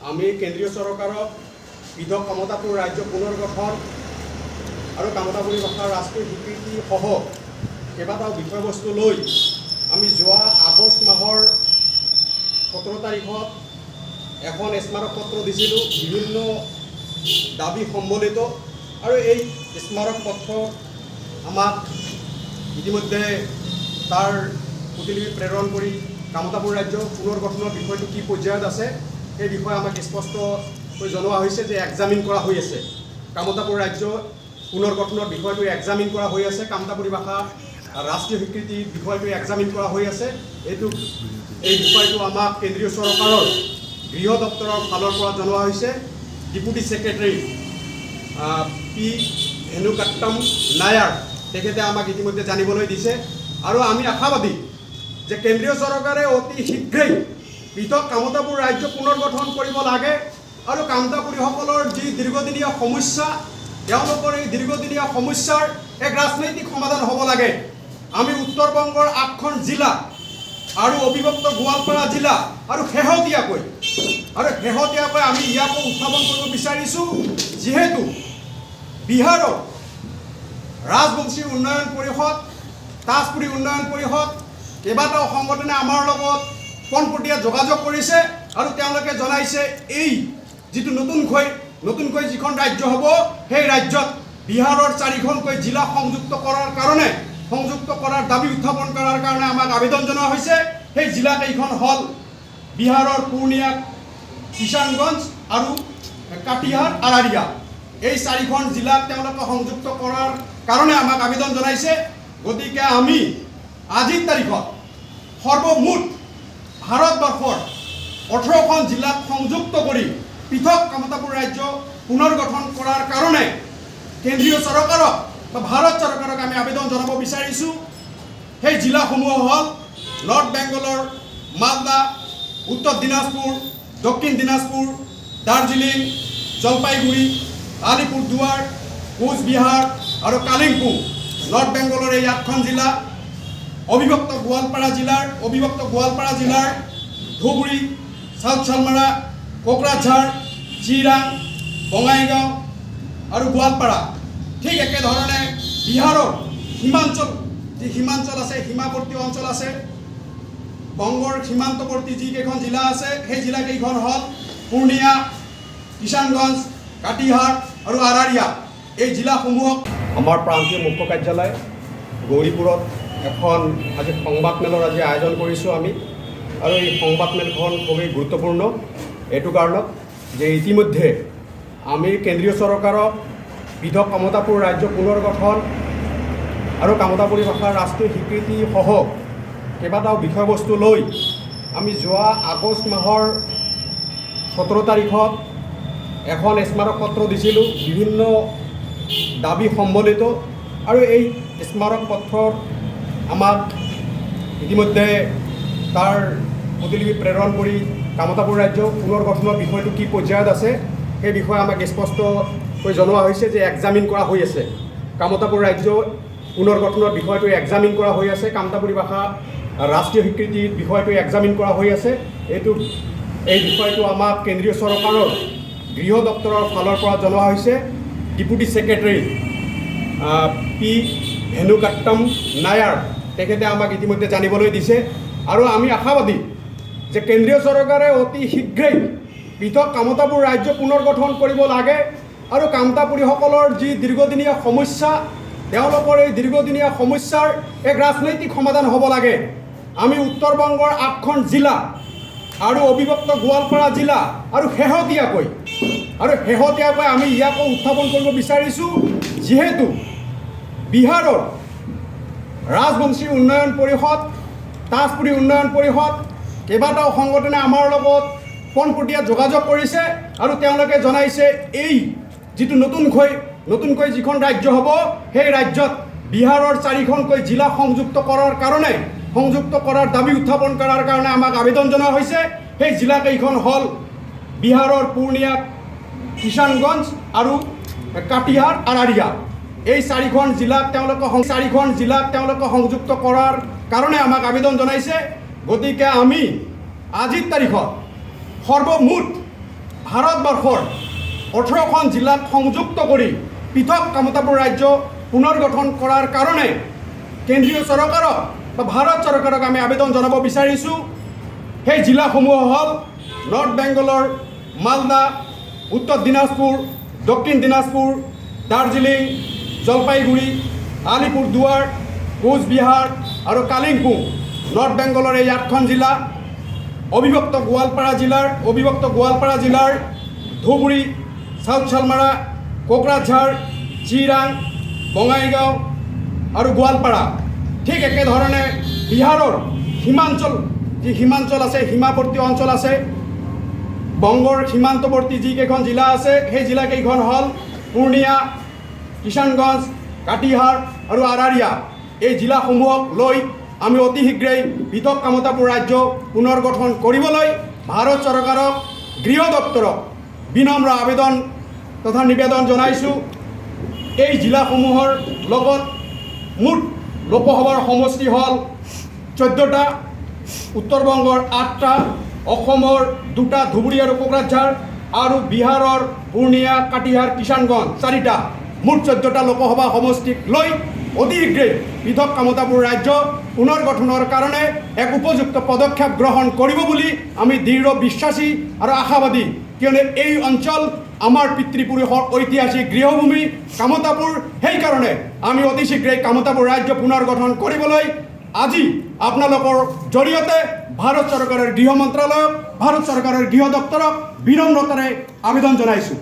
আমি কেন্দ্ৰীয় চৰকাৰক পৃথক কামতাপুৰ ৰাজ্য পুনৰ্গঠন আৰু কামতাপুৰী ভাষাৰ ৰাষ্ট্ৰীয় স্বীকৃতিসহ কেইবাটাও বিষয়বস্তু লৈ আমি যোৱা আগষ্ট মাহৰ 17 তাৰিখত এখন স্মাৰকপত্ৰ দিছিলোঁ বিভিন্ন দাবী সম্বলিত আৰু এই স্মাৰকপত্ৰ আমাক ইতিমধ্যে তাৰ প্ৰতিলিপি প্ৰেৰণ কৰি কামতাপুৰ ৰাজ্য পুনৰ্গঠনৰ বিষয়টো কি পৰ্যায়ত আছে এই বিষয়ে আমাক স্পষ্টকৈ জনোৱা হৈছে যে এক্সামিন কৰা হৈ আছে। কামতাপুৰ ৰাজ্য পুনৰ্গঠনৰ বিষয়টো এক্সামিন কৰা হৈ আছে। কামতাপুৰী ভাষা ৰাষ্ট্ৰীয় স্বীকৃতিৰ বিষয়টো এক্সামিন কৰা হৈ আছে। এই বিষয়টো আমাক কেন্দ্ৰীয় চৰকাৰৰ গৃহ দপ্তৰৰ ফালৰ পৰা জনোৱা হৈছে। ডেপুটি ছেক্ৰেটাৰী পি ভেনুকাট্টম নায়াৰ তেখেতে আমাক ইতিমধ্যে জানিবলৈ দিছে আৰু আমি আশাবাদী যে কেন্দ্ৰীয় চৰকাৰে অতি শীঘ্ৰেই পৃথক কামতাপুৰ ৰাজ্য পুনৰ্গঠন কৰিব লাগে আৰু কামতাপুৰীসকলৰ যি দীৰ্ঘদিনীয়া সমস্যা তেওঁলোকৰ এই দীৰ্ঘদিনীয়া সমস্যাৰ এক ৰাজনৈতিক সমাধান হ'ব লাগে। আমি উত্তৰ-বংগৰ 8খন জিলা আৰু অবিভক্ত গোৱালপাৰা জিলা আৰু শেহতীয়াকৈ আমি ইয়াকো উত্থাপন কৰিব বিচাৰিছোঁ, যিহেতু বিহাৰৰ ৰাজবংশী উন্নয়ন পৰিষদ, তাজপুৰী উন্নয়ন পৰিষদ কেইবাটাও সংগঠনে আমাৰ লগত পোনপটীয়া যোগাযোগ কৰিছে আৰু তেওঁলোকে জনাইছে এই যিটো নতুনকৈ যিখন ৰাজ্য হ'ব সেই ৰাজ্যত বিহাৰৰ 4খনকৈ জিলা সংযুক্ত কৰাৰ দাবী উত্থাপন কৰাৰ কাৰণে আমাক আবেদন জনোৱা হৈছে। সেই জিলাকেইখন হ'ল বিহাৰৰ পূৰ্ণিয়া, কিষাণগঞ্জ আৰু কাটিহাৰ, আৰাৰিয়া। এই 4খন জিলাক তেওঁলোকে সংযুক্ত কৰাৰ কাৰণে আমাক আবেদন জনাইছে। গতিকে আমি আজিৰ তাৰিখত সৰ্বমুঠ ভাৰতবৰ্ষৰ 18খন জিলাক সংযুক্ত কৰি পৃথক কামতাপুৰ ৰাজ্য পুনৰ্গঠন কৰাৰ কাৰণে কেন্দ্ৰীয় চৰকাৰক বা ভাৰত চৰকাৰক আমি আবেদন জনাব বিচাৰিছোঁ। সেই জিলাসমূহ হ'ল নৰ্থ বেংগলৰ মালদা, উত্তৰ দিনাজপুৰ, দক্ষিণ দিনাজপুৰ, দাৰ্জিলিং, জলপাইগুৰি, আলিপুৰদুৱাৰ, কোচবিহাৰ আৰু কালিম্পং। নৰ্থ বেংগলৰ এই 8খন জিলা, অবিভক্ত গোৱালপাৰা জিলাৰ ধুবুৰী, চাউথ চালমাৰা, কোকৰাঝাৰ, চিৰাং, বঙাইগাঁও আৰু গোৱালপাৰা। ঠিক একেধৰণে বিহাৰৰ সীমাঞ্চল আছে, সীমাৱৰ্তী অঞ্চল আছে, বংগৰ সীমান্তৱৰ্তী যিকেইখন জিলা আছে সেই জিলাকেইখন হ'ল পূৰ্ণিয়া, কিষাণগঞ্জ, কাটিহাৰ আৰু আৰাৰিয়া। এই জিলাসমূহক আমাৰ প্ৰান্তীয় মুখ্য কাৰ্যালয় গৌৰীপুৰত এখন আজি সংবাদমেলৰ আয়োজন কৰিছোঁ আমি। আৰু এই সংবাদমেলখন খুবেই গুৰুত্বপূৰ্ণ এইটো কাৰণত যে ইতিমধ্যে আমি কেন্দ্ৰীয় চৰকাৰক পৃথক কামতাপুৰ ৰাজ্য পুনৰ্গঠন আৰু কামতাপুৰী ভাষাৰ ৰাষ্ট্ৰীয় স্বীকৃতিসহ কেইবাটাও বিষয়বস্তু লৈ আমি যোৱা আগষ্ট মাহৰ 17 তাৰিখত এখন স্মাৰকপত্ৰ দিছিলোঁ বিভিন্ন দাবী সম্বলিত আৰু এই স্মাৰকপত্ৰৰ আমাক ইতিমধ্যে তাৰ প্ৰতিলিপি প্ৰেৰণ কৰি কামতাপুৰ ৰাজ্য পুনৰ্গঠনৰ বিষয়টো কি পৰ্যায়ত আছে সেই বিষয়ে আমাক স্পষ্টকৈ জনোৱা হৈছে যে এক্সামিন কৰা হৈ আছে। কামতাপুৰ ৰাজ্য পুনৰ্গঠনৰ বিষয়টো এক্সামিন কৰা হৈ আছে। কামতাপুৰী ভাষা ৰাষ্ট্ৰীয় স্বীকৃতিৰ বিষয়টো এক্সামিন কৰা হৈ আছে। এই বিষয়টো আমাক কেন্দ্ৰীয় চৰকাৰৰ গৃহ দপ্তৰৰ ফালৰ পৰা জনোৱা হৈছে। ডেপুটি ছেক্ৰেটাৰী পি ভেনুকাট্টম নায়াৰ তেখেতে আমাক ইতিমধ্যে জানিবলৈ দিছে আৰু আমি আশাবাদী যে কেন্দ্ৰীয় চৰকাৰে অতি শীঘ্ৰেই পৃথক কামতাপুৰ ৰাজ্য পুনৰ্গঠন কৰিব লাগে আৰু কামতাপুৰীসকলৰ যি দীৰ্ঘদিনীয়া সমস্যা তেওঁলোকৰ এই দীৰ্ঘদিনীয়া সমস্যাৰ এক ৰাজনৈতিক সমাধান হ'ব লাগে। আমি উত্তৰ-বংগৰ 8খন জিলা আৰু অবিভক্ত গোৱালপাৰা জিলা আৰু শেহতীয়াকৈ আমি ইয়াকো উত্থাপন কৰিব বিচাৰিছোঁ, যিহেতু বিহাৰৰ ৰাজবংশী উন্নয়ন পৰিষদ, তাজপুৰী উন্নয়ন পৰিষদ কেইবাটাও সংগঠনে আমাৰ লগত পোনপটীয়া যোগাযোগ কৰিছে আৰু তেওঁলোকে জনাইছে এই যিটো নতুনকৈ যিখন ৰাজ্য হ'ব সেই ৰাজ্যত বিহাৰৰ 4খনকৈ জিলা সংযুক্ত কৰাৰ দাবী উত্থাপন কৰাৰ কাৰণে আমাক আবেদন জনোৱা হৈছে। সেই জিলাকেইখন হ'ল বিহাৰৰ পূৰ্ণিয়া, কিষাণগঞ্জ আৰু কাটিহাৰ, আৰাৰিয়া। এই 4খন জিলাক তেওঁলোকে সংযুক্ত কৰাৰ কাৰণে আমাক আবেদন জনাইছে। গতিকে আমি আজিৰ তাৰিখত সৰ্বমুঠ ভাৰতবৰ্ষৰ 18খন জিলাক সংযুক্ত কৰি পৃথক কামতাপুৰ ৰাজ্য পুনৰ গঠন কৰাৰ কাৰণে কেন্দ্ৰীয় চৰকাৰক বা ভাৰত চৰকাৰক আমি আবেদন জনাব বিচাৰিছোঁ। সেই জিলাসমূহ হ'ল নৰ্থ বেংগলৰ মালদা, উত্তৰ দিনাজপুৰ, দক্ষিণ দিনাজপুৰ, দাৰ্জিলিং, জলপাইগুৰি, আলিপুৰদুৱাৰ, কোচবিহাৰ আৰু কালিম্পং। নৰ্থ বেংগলৰ এই 8খন জিলা, অবিভক্ত গোৱালপাৰা জিলাৰ ধুবুৰী, চাউথ চালমাৰা, কোকৰাঝাৰ, চিৰাং, বঙাইগাঁও আৰু গোৱালপাৰা। ঠিক একেধৰণে বিহাৰৰ সীমাঞ্চল আছে, সীমাৱৰ্তী অঞ্চল আছে, বংগৰ সীমান্তৱৰ্তী যিকেইখন জিলা আছে সেই জিলাকেইখন হ'ল পূৰ্ণিয়া, কিষাণগঞ্জ, কাটিহাৰ আৰু আৰাৰিয়া। এই জিলাসমূহক লৈ আমি অতি শীঘ্ৰেই পৃথক কামতাপুৰ ৰাজ্য পুনৰ গঠন কৰিবলৈ ভাৰত চৰকাৰক, গৃহ দপ্তৰক বিনম্ৰ আবেদন তথা নিবেদন জনাইছোঁ। এই জিলাসমূহৰ লগত মুঠ লোকসভাৰ সমষ্টি হ'ল 14টা, উত্তৰ বংগৰ 8টা, অসমৰ 2টা ধুবুৰী আৰু কোকৰাঝাৰ, আৰু বিহাৰৰ পূৰ্ণিয়া, কাটিহাৰ, কিষাণগঞ্জ 4টা। মুঠ 14টা লোকসভা সমষ্টিক লৈ অতি শীঘ্ৰেই পৃথক কামতাপুৰ ৰাজ্য পুনৰ গঠনৰ কাৰণে এক উপযুক্ত পদক্ষেপ গ্ৰহণ কৰিব বুলি আমি দৃঢ় বিশ্বাসী আৰু আশাবাদী। কিয়নো এই অঞ্চল আমাৰ পিতৃপুৰুষৰ ঐতিহাসিক গৃহভূমি কামতাপুৰ। সেইকাৰণে আমি অতি শীঘ্ৰেই কামতাপুৰ ৰাজ্য পুনৰ গঠন কৰিবলৈ আজি আপোনালোকৰ জৰিয়তে ভাৰত চৰকাৰৰ গৃহ মন্ত্ৰালয়ক, ভাৰত চৰকাৰৰ গৃহ দপ্তৰক বিনম্ৰতাৰে আবেদন জনাইছোঁ।